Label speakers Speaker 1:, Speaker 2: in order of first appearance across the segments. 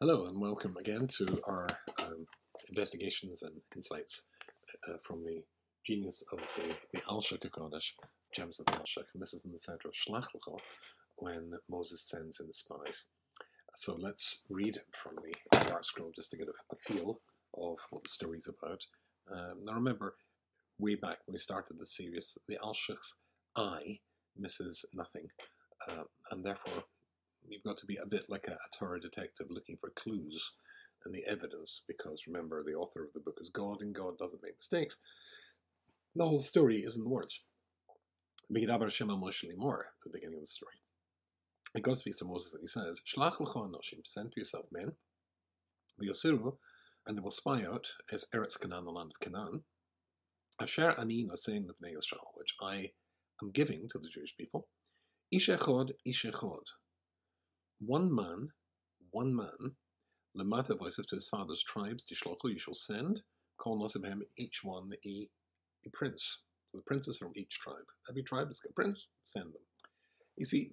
Speaker 1: Hello and welcome again to our investigations and insights from the genius of the Alshich Kodesh, Gems of the Alshich. And this is in the center of Shlach Lecho, when Moses sends in the spies. So let's read from the art scroll just to get a feel of what the story's about. Now remember, way back when we started the series, the Alshich's eye misses nothing, and therefore you've got to be a bit like a Torah detective looking for clues and the evidence, because remember, the author of the book is God, and God doesn't make mistakes. The whole story is in the words. HaShem more at the beginning of the story. And God speaks to Moses and he says, Shlach Lecho Anoshim, send to yourself men, v'yosiru, and they will spy out as Eretz Canaan, the land of Canaan, Asher ani nosein l'bnei Yisrael, which I am giving to the Jewish people, ish echod, one man, Lamata voices to his father's tribes, Tishlochu, you shall send, call Nosibhem, each one a prince. So the princes from each tribe. Every tribe has got a prince, send them. You see,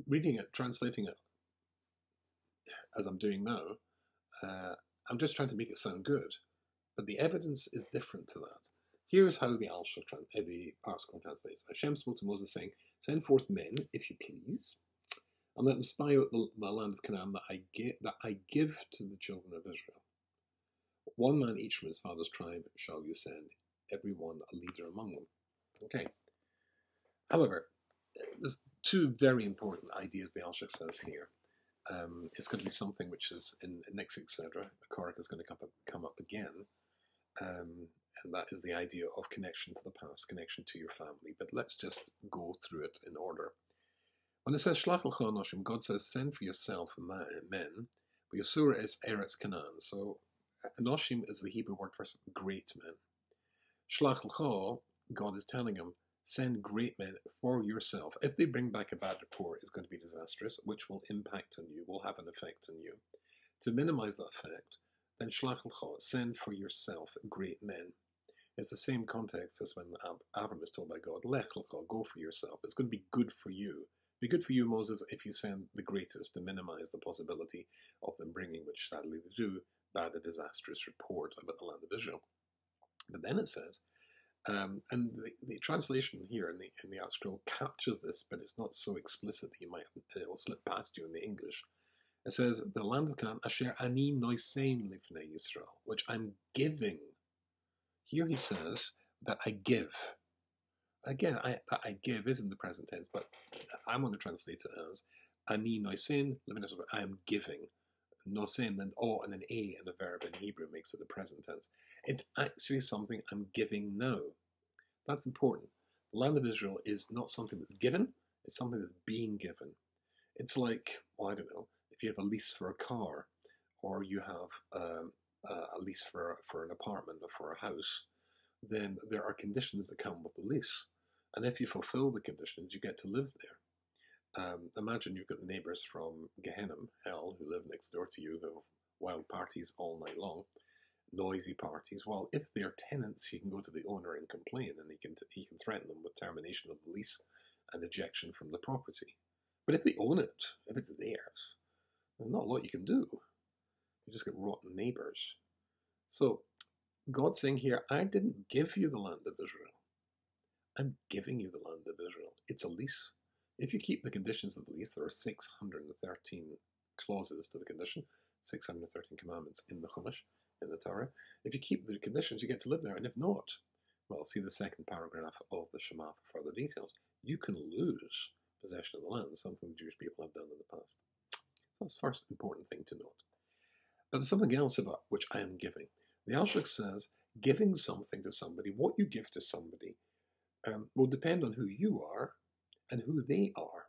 Speaker 1: reading it, translating it, as I'm doing now, I'm just trying to make it sound good, but the evidence is different to that. Here's how the Alshich, the article translates. HaShem spoke to Moses saying, send forth men, if you please, and let them spy out the land of Canaan that I give to the children of Israel. One man each from his father's tribe shall you send, every one a leader among them. Okay. However, there's two very important ideas the Alshich says here. It's going to be something which is in next week's Sedra. The Korach is going to come up again. And that is the idea of connection to the past, connection to your family. But let's just go through it in order. When it says Shlach Lecho Anoshim, God says, send for yourself men, but Yasur is Eretz Canaan. So Anoshim is the Hebrew word for great men. Shlach Lecho, God is telling him, send great men for yourself. If they bring back a bad report, it's going to be disastrous, which will impact on you, will have an effect on you. To minimize that effect, then Shlach Lecho, send for yourself great men. It's the same context as when Abram is told by God, Lech Lecho, go for yourself. It's going to be good for you. Be good for you, Moses, if you send the greatest to minimize the possibility of them bringing, which sadly they do, bad a disastrous report about the land of Israel. But then it says, and the translation here in the art scroll captures this, but it's not so explicit that it will slip past you in the English. It says, the land of Canaan, Asher ani noisein lifnei Yisrael, which I'm giving. Here he says that I give. Again, that I give is in the present tense, but I'm going to translate it as ani noisein, I am giving. Nosein, then O and an A and a verb in Hebrew makes it the present tense. It's actually something I'm giving now. That's important. The land of Israel is not something that's given, it's something that's being given. It's like, well, I don't know, if you have a lease for a car, or you have a lease for an apartment or for a house, then there are conditions that come with the lease. And if you fulfill the conditions, you get to live there. Imagine you've got the neighbours from Gehenna, hell, who live next door to you, who have wild parties all night long, noisy parties. Well, if they're tenants, you can go to the owner and complain, and he can threaten them with termination of the lease and ejection from the property. But if they own it, if it's theirs, there's not a lot you can do. You just get rotten neighbours. So God's saying here, I didn't give you the land of Israel. I'm giving you the land of Israel. It's a lease. If you keep the conditions of the lease, there are 613 clauses to the condition, 613 commandments in the Chumash, in the Torah. If you keep the conditions, you get to live there. And if not, well, see the second paragraph of the Shema for further details. You can lose possession of the land, something the Jewish people have done in the past. So that's the first important thing to note. But there's something else about which I am giving. The Alshich says, giving something to somebody, what you give to somebody, will depend on who you are and who they are.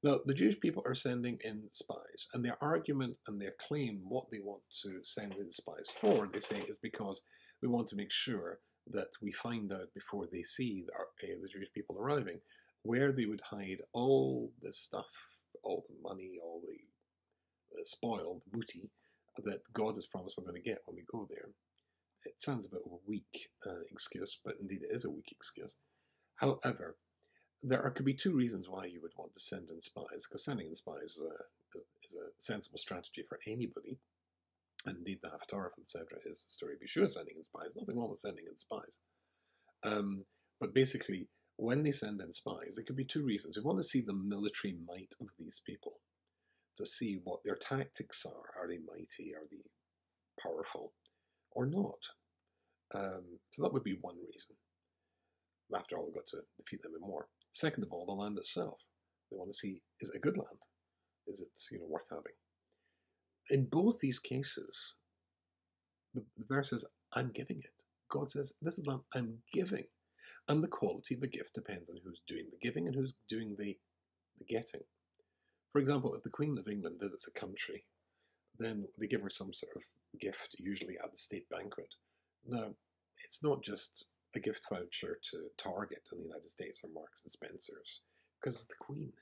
Speaker 1: Now, the Jewish people are sending in spies, and their argument and their claim, what they want to send in spies for, they say, is because we want to make sure that we find out before they see the Jewish people arriving, where they would hide all this stuff, all the money, all the spoil, the booty, that God has promised we're going to get when we go there. It sounds a bit of a weak excuse, but indeed it is a weak excuse. However, there could be two reasons why you would want to send in spies, because sending in spies is a sensible strategy for anybody. And indeed, the Haftarah for the Sedra is the story of Yeshua sending in spies. Nothing wrong with sending in spies. But basically, when they send in spies, it could be two reasons. We want to see the military might of these people, to see what their tactics are. Are they mighty? Are they powerful? Or not? So that would be one reason. After all, we've got to defeat them in war. Second of all, the land itself. They want to see, is it a good land? Is it worth having? In both these cases, the verse says, I'm giving it. God says, this is land I'm giving. And the quality of the gift depends on who's doing the giving and who's doing the getting. For example, if the Queen of England visits a country, then they give her some sort of gift, usually at the state banquet. Now, it's not just a gift voucher to Target in the United States or Marks and Spencer's, because the Queen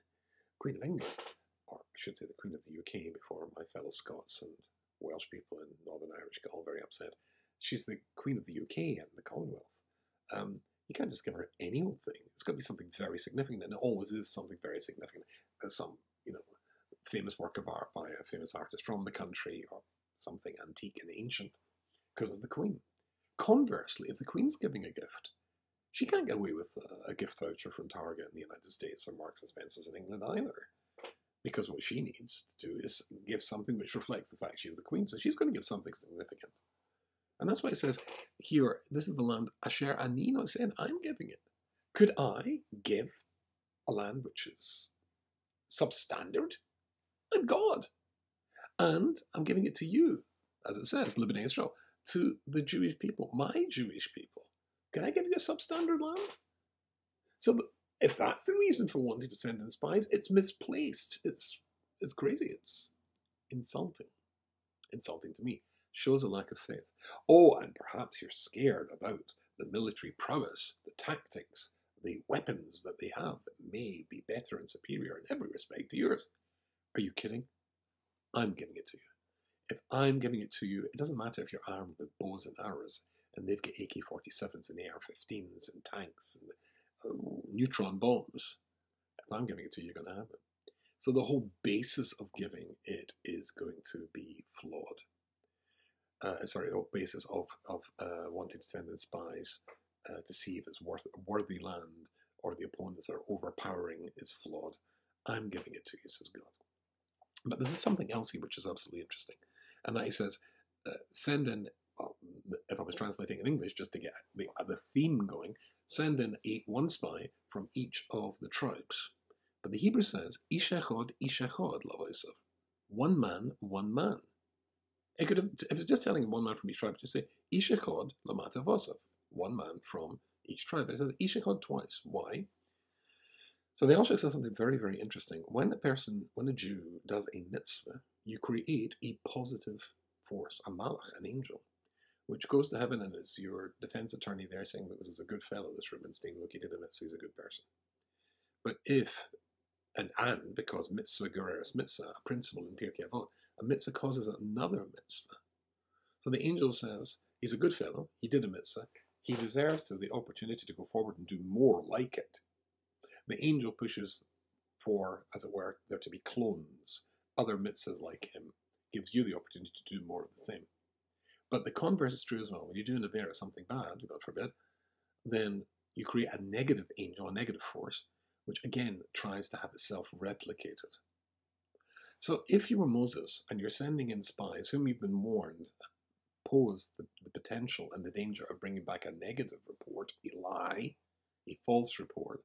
Speaker 1: of England, or I should say the Queen of the UK before my fellow Scots and Welsh people and Northern Irish got all very upset. She's the Queen of the UK and the Commonwealth. You can't just give her any old thing. It's got to be something very significant, and it always is something very significant. Some, famous work of art by a famous artist from the country, or something antique and ancient, because it's the Queen. Conversely, if the Queen's giving a gift, she can't get away with a gift voucher from Target in the United States or Marks and Spencer's in England either, because what she needs to do is give something which reflects the fact she's the Queen. So she's going to give something significant. And that's why it says here, this is the land Asher Ani Nosen, I'm giving it. Could I give a land which is substandard? I'm God. And I'm giving it to you, as it says, Libnei Israel, to the Jewish people, my Jewish people. Can I give you a substandard land? So if that's the reason for wanting to send in spies, it's misplaced. It's crazy. It's insulting. Insulting to me. Shows a lack of faith. Oh, and perhaps you're scared about the military prowess, the tactics, the weapons that they have that may be better and superior in every respect to yours. Are you kidding? I'm giving it to you. If I'm giving it to you, it doesn't matter if you're armed with bows and arrows and they've got AK-47s and AR-15s and tanks and neutron bombs. If I'm giving it to you, you're going to have it. So the whole basis of giving it is going to be flawed. The basis of wanting to send in spies to see if it's worthy land or the opponents are overpowering is flawed. I'm giving it to you, says God. But this is something else here which is absolutely interesting. And that he says, send in, if I was translating in English just to get the theme going, send in one spy from each of the tribes. But the Hebrew says, Ish echad lavosav. One man, one man. It could have, if it's just telling him one man from each tribe, just say, Ish echad lamata vosav. One man from each tribe. But it says Ish echad twice. Why? So the Alshich says something very, very interesting. When a Jew does a mitzvah, you create a positive force, a malach, an angel, which goes to heaven and is your defense attorney there saying that this is a good fellow, this Rubinstein, look, he did a mitzvah, he's a good person. But because mitzvah gereris mitzvah, a principle in Pirkei Avot, a mitzvah causes another mitzvah. So the angel says, he's a good fellow, he did a mitzvah, he deserves the opportunity to go forward and do more like it. The angel pushes for, as it were, there to be clones, other mitzvahs like him, gives you the opportunity to do more of the same. But the converse is true as well. When you do an avera, something bad, God forbid, then you create a negative angel, a negative force, which again tries to have itself replicated. So if you were Moses and you're sending in spies whom you've been warned pose the potential and the danger of bringing back a negative report, a lie, a false report,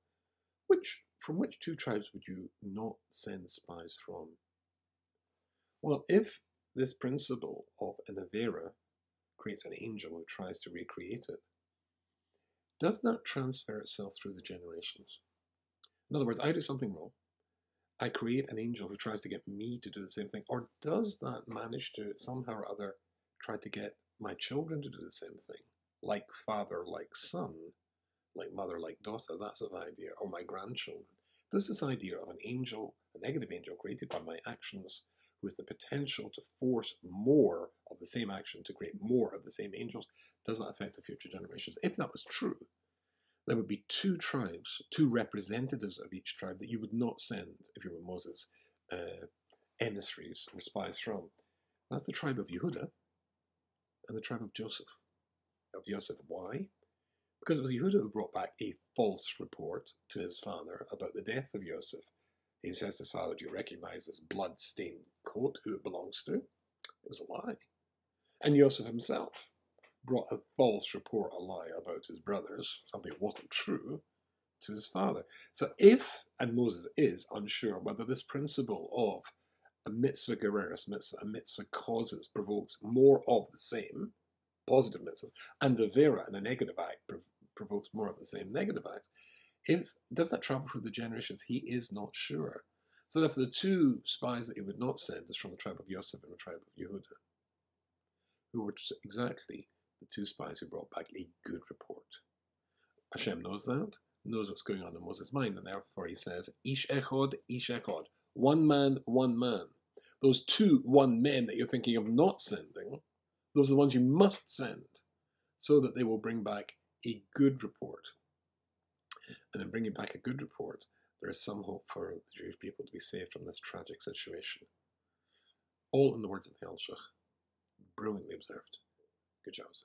Speaker 1: from which two tribes would you not send spies from? Well, if this principle of an avera creates an angel who tries to recreate it, does that transfer itself through the generations? In other words, I do something wrong, I create an angel who tries to get me to do the same thing, or does that manage to somehow or other try to get my children to do the same thing? Like father, like son, like mother, like daughter, that sort of idea, or my grandchildren. Does this idea of an angel, a negative angel created by my actions, who has the potential to force more of the same action to create more of the same angels, does that affect the future generations? If that was true, there would be two tribes, two representatives of each tribe that you would not send, if you were Moses, emissaries or spies from. That's the tribe of Yehuda and the tribe of Joseph. Of Yosef. Why? Because it was Yehuda who brought back a false report to his father about the death of Yosef. He says to his father, "Do you recognize this blood-stained coat, who it belongs to?" It was a lie. And Yosef himself brought a false report, a lie about his brothers, something that wasn't true, to his father. So if, and Moses is unsure whether this principle of a mitzvah gereris, a mitzvah causes, provokes more of the same, positive mitzvahs, and the vera, and a negative act, provokes more of the same negative acts, does that travel through the generations? He is not sure. So therefore the two spies that he would not send is from the tribe of Yosef and the tribe of Yehuda, who were exactly the two spies who brought back a good report. HaShem knows that, knows what's going on in Moses' mind, and therefore he says, Ish echod, one man, one man. Those two one men that you're thinking of not sending, those are the ones you must send, so that they will bring back a good report. And in bringing back a good report, there is some hope for the Jewish people to be saved from this tragic situation. All in the words of the Alshich. Brilliantly observed. Good job, sir.